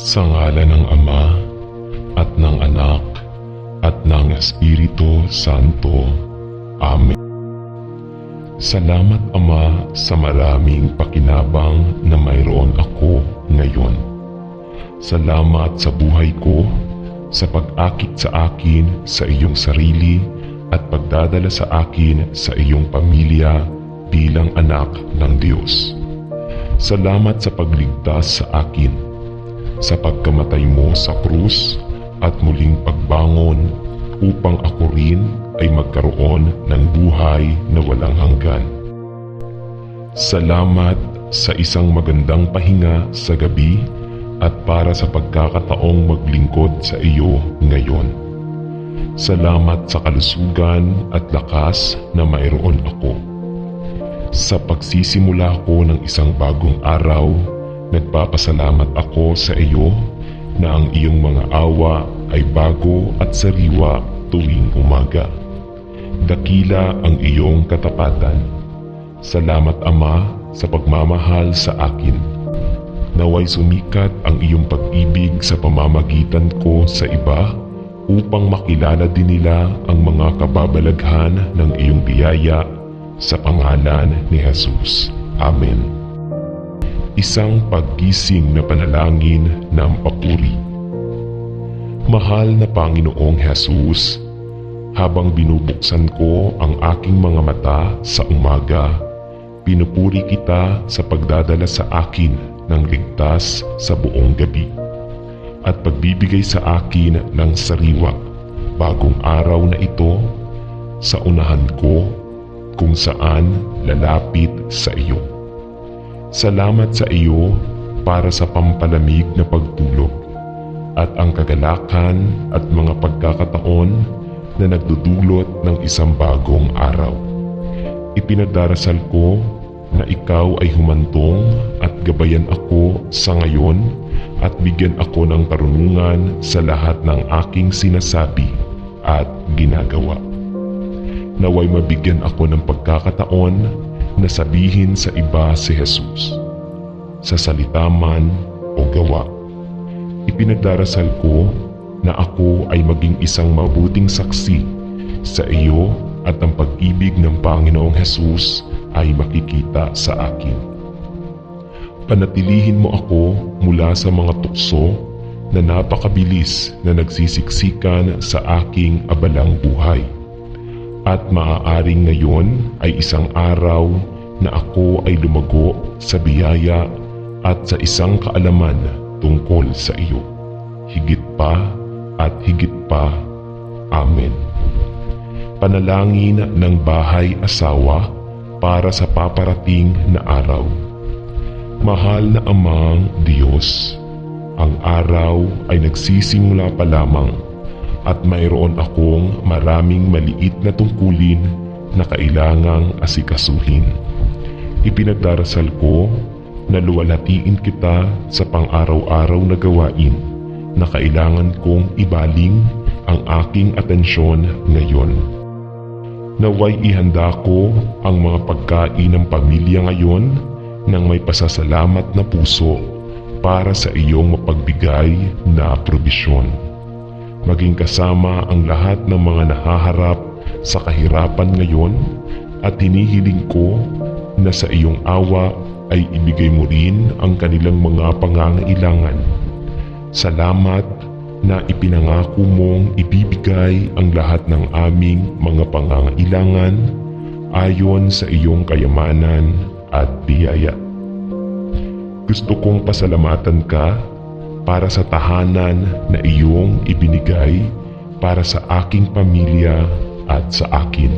Sa ngalan ng Ama, at ng Anak, at ng Espiritu Santo. Amen. Salamat Ama sa maraming pakinabang na mayroon ako ngayon. Salamat sa buhay ko, sa pag-akit sa akin sa iyong sarili at pagdadala sa akin sa iyong pamilya bilang anak ng Diyos. Salamat sa pagligtas sa akin, sa pagkamatay mo sa krus at muling pagbangon upang ako rin ay magkaroon ng buhay na walang hanggan. Salamat sa isang magandang pahinga sa gabi at para sa pagkakataong maglingkod sa iyo ngayon. Salamat sa kalusugan at lakas na mayroon ako. Sa pagsisimula ko ng isang bagong araw, nagpapasalamat ako sa iyo na ang iyong mga awa ay bago at sariwa tuwing umaga. Dakila ang iyong katapatan. Salamat Ama sa pagmamahal sa akin. Naway sumikat ang iyong pag-ibig sa pamamagitan ko sa iba upang makilala din nila ang mga kababalaghan ng iyong biyaya sa pangalan ni Jesus. Amen. Isang paggising na panalangin ng papuri. Mahal na Panginoong Jesus, habang binubuksan ko ang aking mga mata sa umaga, pinupuri kita sa pagdadala sa akin ng ligtas sa buong gabi at pagbibigay sa akin ng sariwa bagong araw na ito sa unahan ko kung saan lalapit sa iyo. Salamat sa iyo para sa pampalamig na pagtulog at ang kagalakan at mga pagkakataon na nagdudulot ng isang bagong araw. Ipinagdarasal ko na ikaw ay humantong at gabayan ako sa ngayon at bigyan ako ng karunungan sa lahat ng aking sinasabi at ginagawa. Naway mabigyan ako ng pagkakataon na sabihin sa iba si Jesus, sa salita man o gawa. Ipinagdarasal ko na ako ay maging isang mabuting saksi sa iyo at ang pag-ibig ng Panginoong Jesus ay makikita sa akin. Panatilihin mo ako mula sa mga tukso na napakabilis na nagsisiksikan sa aking abalang buhay. At maaaring ngayon ay isang araw na ako ay lumago sa biyaya at sa isang kaalaman tungkol sa iyo. Higit pa at higit pa. Amen. Panalangin ng bahay-asawa para sa paparating na araw. Mahal na Amang Diyos, ang araw ay nagsisimula pa lamang at mayroon akong maraming maliit na tungkulin na kailangang asikasuhin. Ipinagdarasal ko na luwalhatiin kita sa pang-araw-araw na gawain na kailangan kong ibaling ang aking atensyon ngayon. Naway ihanda ko ang mga pagkain ng pamilya ngayon ng may pasasalamat na puso para sa iyong mapagbigay na probisyon. Maging kasama ang lahat ng mga nahaharap sa kahirapan ngayon at hinihiling ko na sa iyong awa ay ibigay mo rin ang kanilang mga pangangailangan. Salamat na ipinangako mong ibibigay ang lahat ng aming mga pangangailangan ayon sa iyong kayamanan at biyaya. Gusto kong pasalamatan ka para sa tahanan na iyong ibinigay para sa aking pamilya at sa akin.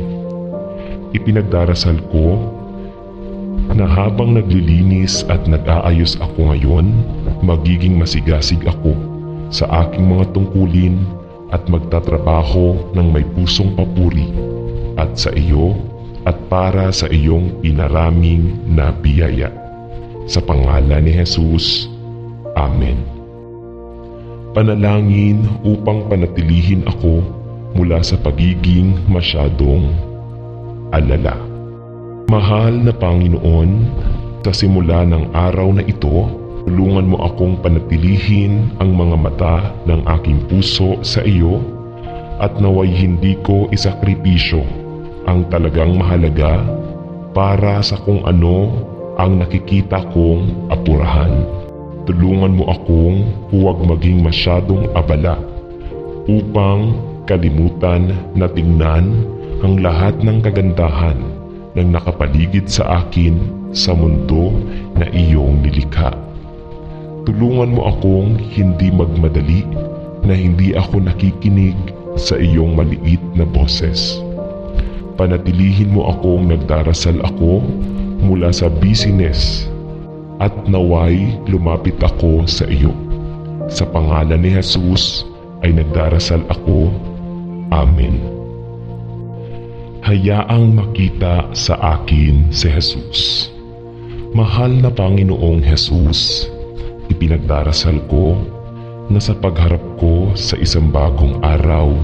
Ipinagdarasal ko na habang naglilinis at nag-aayos ako ngayon, magiging masigasig ako sa aking mga tungkulin at magtatrabaho ng may pusong papuri at sa iyo at para sa iyong inaraming na biyaya. Sa pangalan ni Jesus. Amen. Panalangin upang panatilihin ako mula sa pagiging masyadong alala. Mahal na Panginoon, sa simula ng araw na ito Tulungan mo akong panatilihin ang mga mata ng aking puso sa iyo at naway hindi ko isakripisyo ang talagang mahalaga para sa kung ano ang nakikita kong apurahan. Tulungan mo akong huwag maging masyadong abala upang kalimutan na tingnan ang lahat ng kagandahan ng nakapaligid sa akin sa mundo na iyong nilikha. Tulungan mo akong hindi magmadali na hindi ako nakikinig sa iyong maliit na boses. Panatilihin mo akong nagdarasal ako mula sa busyness at naway lumapit ako sa iyo. Sa pangalan ni Jesus ay nagdarasal ako. Amen. Hayaang makita sa akin si Jesus. Mahal na Panginoong Jesus, ipinagdarasal ko na sa pagharap ko sa isang bagong araw,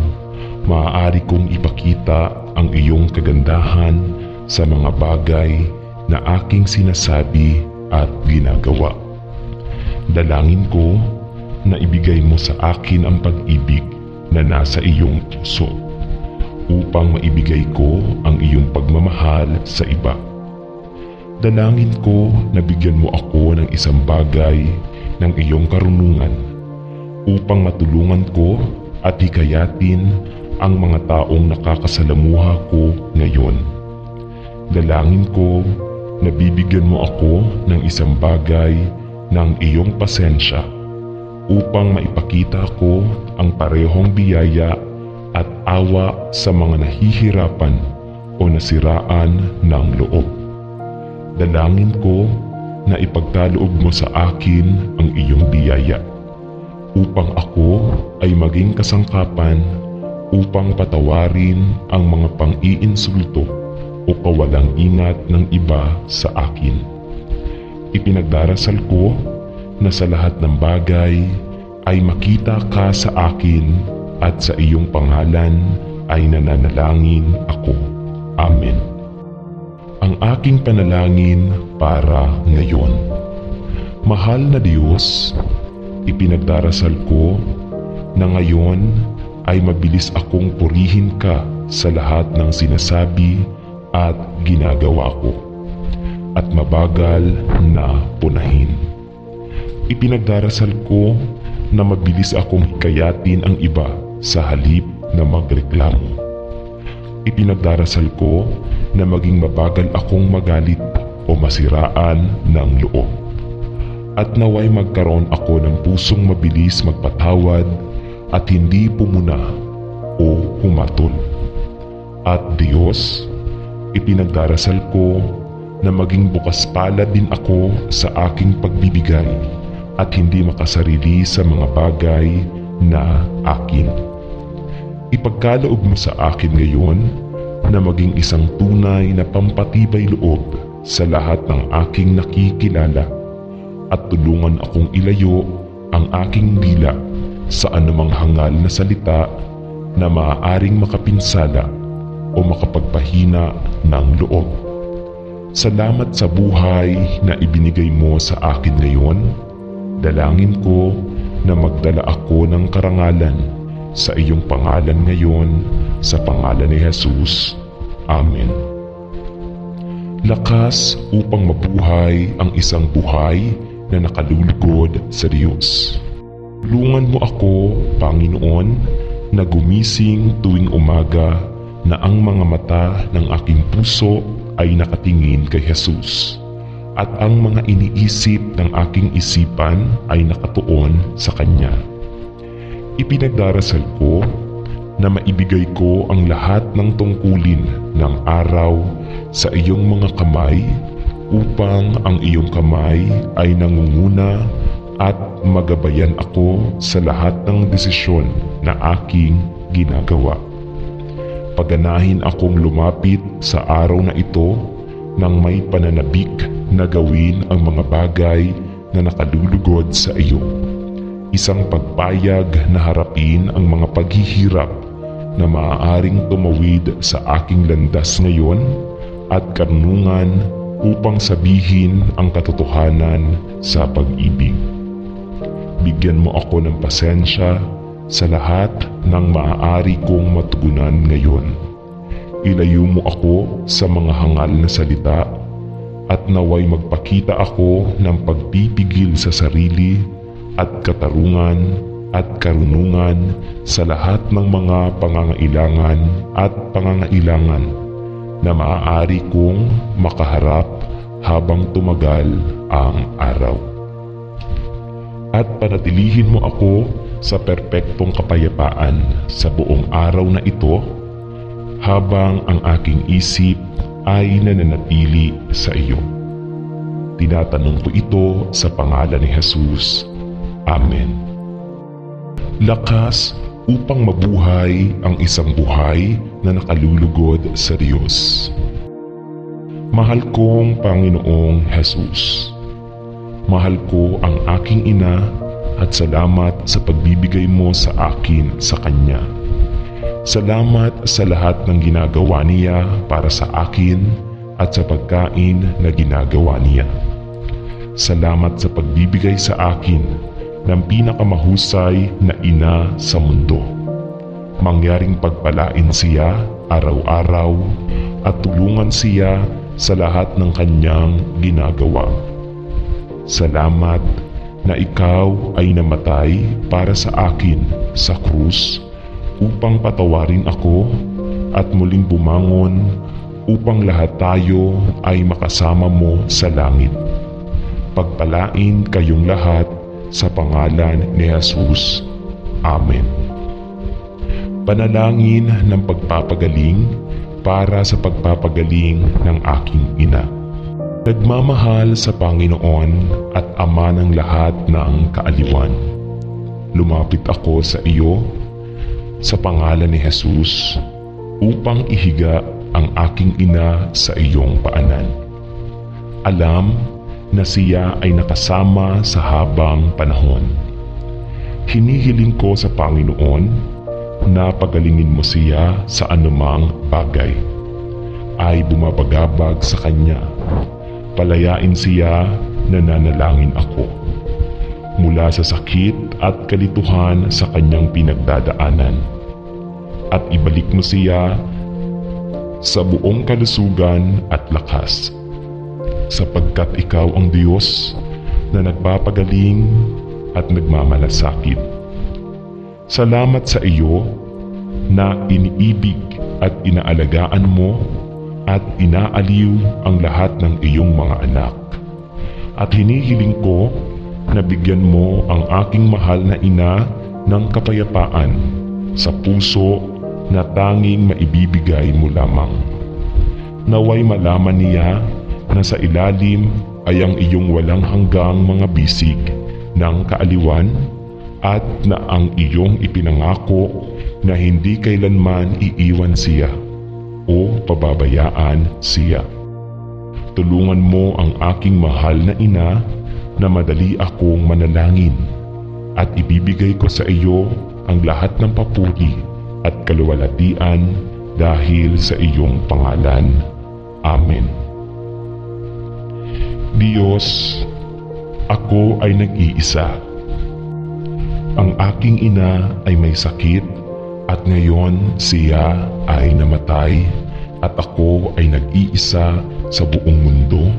maaari kong ipakita ang iyong kagandahan sa mga bagay na aking sinasabi at ginagawa. Dalangin ko na ibigay mo sa akin ang pag-ibig na nasa iyong puso upang maibigay ko ang iyong pagmamahal sa iba. Dalangin ko na bigyan mo ako ng isang bagay ng iyong karunungan upang matulungan ko at hikayatin ang mga taong nakakasalamuha ko ngayon. Dalangin ko na bibigyan mo ako ng isang bagay ng iyong pasensya upang maipakita ko ang parehong biyaya at awa sa mga nahihirapan o nasiraan ng loob. Dalangin ko na ipagkaloob mo sa akin ang iyong biyaya upang ako ay maging kasangkapan upang patawarin ang mga pang-iinsulto o kawalang ingat ng iba sa akin. Ipinagdarasal ko na sa lahat ng bagay ay makita ka sa akin at sa iyong pangalan ay nananalangin ako. Amen. Ang aking panalangin para ngayon. Mahal na Diyos, ipinagdarasal ko na ngayon ay mabilis akong purihin ka sa lahat ng sinasabi at ginagawa ko at mabagal na punahin. Ipinagdarasal ko na mabilis akong hikayatin ang iba sa halip na magreklamo. Ipinagdarasal ko na maging mabagal akong magalit o masiraan ng loob. At naway magkaroon ako ng pusong mabilis magpatawad at hindi pumuna o humatol. At Diyos, ipinagdarasal ko na maging bukas palad din ako sa aking pagbibigay at hindi makasarili sa mga bagay na akin. Ipagkaloob mo sa akin ngayon na maging isang tunay na pampatibay loob sa lahat ng aking nakikilala at tulungan akong ilayo ang aking dila sa anumang hangal na salita na maaaring makapinsala o makapagpahina ng loob. Salamat sa buhay na ibinigay mo sa akin ngayon. Dalangin ko na magdala ako ng karangalan sa iyong pangalan ngayon, sa pangalan ni Jesus. Amen. Lakas upang mabuhay ang isang buhay na nakalulugod sa Diyos. Tulungan mo ako, Panginoon, na gumising tuwing umaga na ang mga mata ng aking puso ay nakatingin kay Jesus at ang mga iniisip ng aking isipan ay nakatuon sa Kanya. Ipinagdarasal ko na maibigay ko ang lahat ng tungkulin ng araw sa iyong mga kamay upang ang iyong kamay ay nangunguna at magabayan ako sa lahat ng desisyon na aking ginagawa. Paganahin akong lumapit sa araw na ito nang may pananabik na gawin ang mga bagay na nakalulugod sa iyo. Isang pagpayag na harapin ang mga paghihirap na maaaring tumawid sa aking landas ngayon at karunungan upang sabihin ang katotohanan sa pag-ibig. Bigyan mo ako ng pasensya sa lahat ng maaari kong matugunan ngayon. Ilayo mo ako sa mga hangal na salita at naway magpakita ako ng pagpipigil sa sarili at katarungan at karunungan sa lahat ng mga pangangailangan at pangangailangan na maaari kong makaharap habang tumagal ang araw. At panatilihin mo ako sa perpektong kapayapaan sa buong araw na ito habang ang aking isip ay nananatili sa iyo. Tinatanong ko ito sa pangalan ni Jesus. Amen. Lakas upang mabuhay ang isang buhay na nakalulugod sa Diyos. Mahal kong Panginoong Jesus, mahal ko ang aking ina at salamat sa pagbibigay mo sa akin sa Kanya. Salamat sa lahat ng ginagawa niya para sa akin at sa pagkain na ginagawa niya. Salamat sa pagbibigay sa akin ng pinakamahusay na ina sa mundo. Mangyaring pagpalain siya araw-araw at tulungan siya sa lahat ng kanyang ginagawa. Salamat na ikaw ay namatay para sa akin sa krus upang patawarin ako at muling bumangon upang lahat tayo ay makasama mo sa langit. Pagpalain kayong lahat sa pangalan ni Jesus. Amen. Panalangin ng pagpapagaling para sa pagpapagaling ng aking ina. Nagmamahal sa Panginoon at Ama ng lahat ng kaaliwan. Lumapit ako sa iyo sa pangalan ni Jesus upang ihiga ang aking ina sa iyong paanan. Alam na siya ay nakasama sa habang panahon. Hinihiling ko sa Panginoon na pagalingin mo siya sa anumang bagay. Ay bumabagabag sa Kanya. Palayain siya, nananalangin ako. Mula sa sakit at kalituhan sa kanyang pinagdadaanan. At ibalik mo siya sa buong kalusugan at lakas. Sapagkat ikaw ang Diyos na nagpapagaling at nagmamalasakit. Salamat sa iyo na iniibig at inaalagaan mo at inaaliw ang lahat ng iyong mga anak. At hinihiling ko na bigyan mo ang aking mahal na ina ng kapayapaan sa puso na tanging maibibigay mo lamang. Naway malaman niya na sa ilalim ay ang iyong walang hanggang mga bisig ng kaaliwan at na ang iyong ipinangako na hindi kailanman iiwan siya o pababayaan siya. Tulungan mo ang aking mahal na ina na madali akong manalangin at ibibigay ko sa iyo ang lahat ng papuri at kaluwalhatian dahil sa iyong pangalan. Amen. Diyos, ako ay nag-iisa. Ang aking ina ay may sakit at ngayon siya ay namatay at ako ay nag-iisa sa buong mundo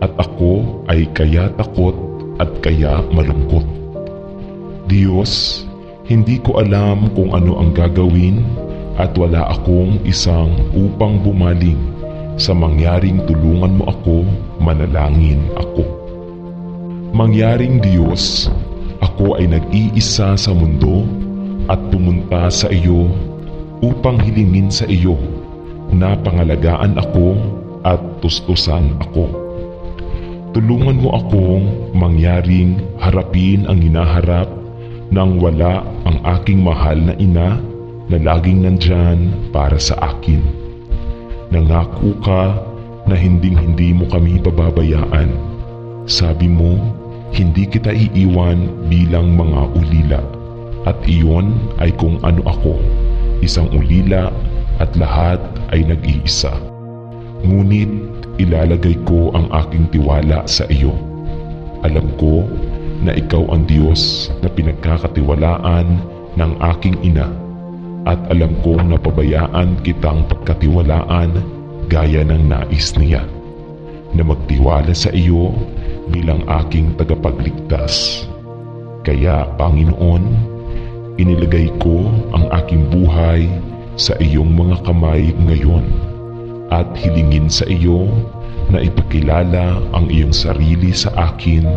at ako ay kaya takot at kaya malungkot. Diyos, hindi ko alam kung ano ang gagawin at wala akong isang upang bumaling sa mangyaring tulungan mo ako, manalangin ako. Mangyaring Diyos, ako ay nag-iisa sa mundo at pumunta sa iyo upang hilingin sa iyo na pangalagaan ako at tustusan ako. Tulungan mo akong mangyaring harapin ang hinaharap nang wala ang aking mahal na ina na laging nandyan para sa akin. Nangako ka na hinding-hindi mo kami pababayaan. Sabi mo, hindi kita iiwan bilang mga ulila. At iyon ay kung ano ako, isang ulila at lahat ay nag-iisa. Ngunit ilalagay ko ang aking tiwala sa iyo. Alam ko na ikaw ang Diyos na pinagkakatiwalaan ng aking ina, at alam kong napabayaan kitang pagkatiwalaan gaya ng nais niya, na magtiwala sa iyo bilang aking tagapagligtas. Kaya, Panginoon, inilagay ko ang aking buhay sa iyong mga kamay ngayon, at hilingin sa iyo na ipakilala ang iyong sarili sa akin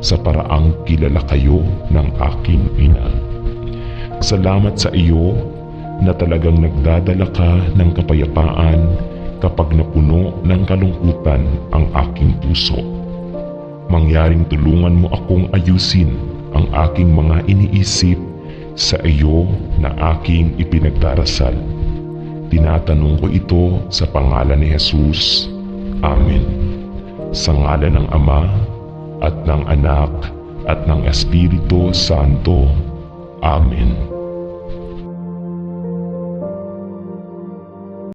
sa paraang kilala kayo ng aking ina. Salamat sa iyo na talagang nagdadala ka ng kapayapaan kapag napuno ng kalungkutan ang aking puso. Mangyaring tulungan mo akong ayusin ang aking mga iniisip sa iyo na aking ipinagdarasal. Tinatanong ko ito sa pangalan ni Jesus. Amen. Sa ngalan ng Ama at ng Anak at ng Espiritu Santo. Amen.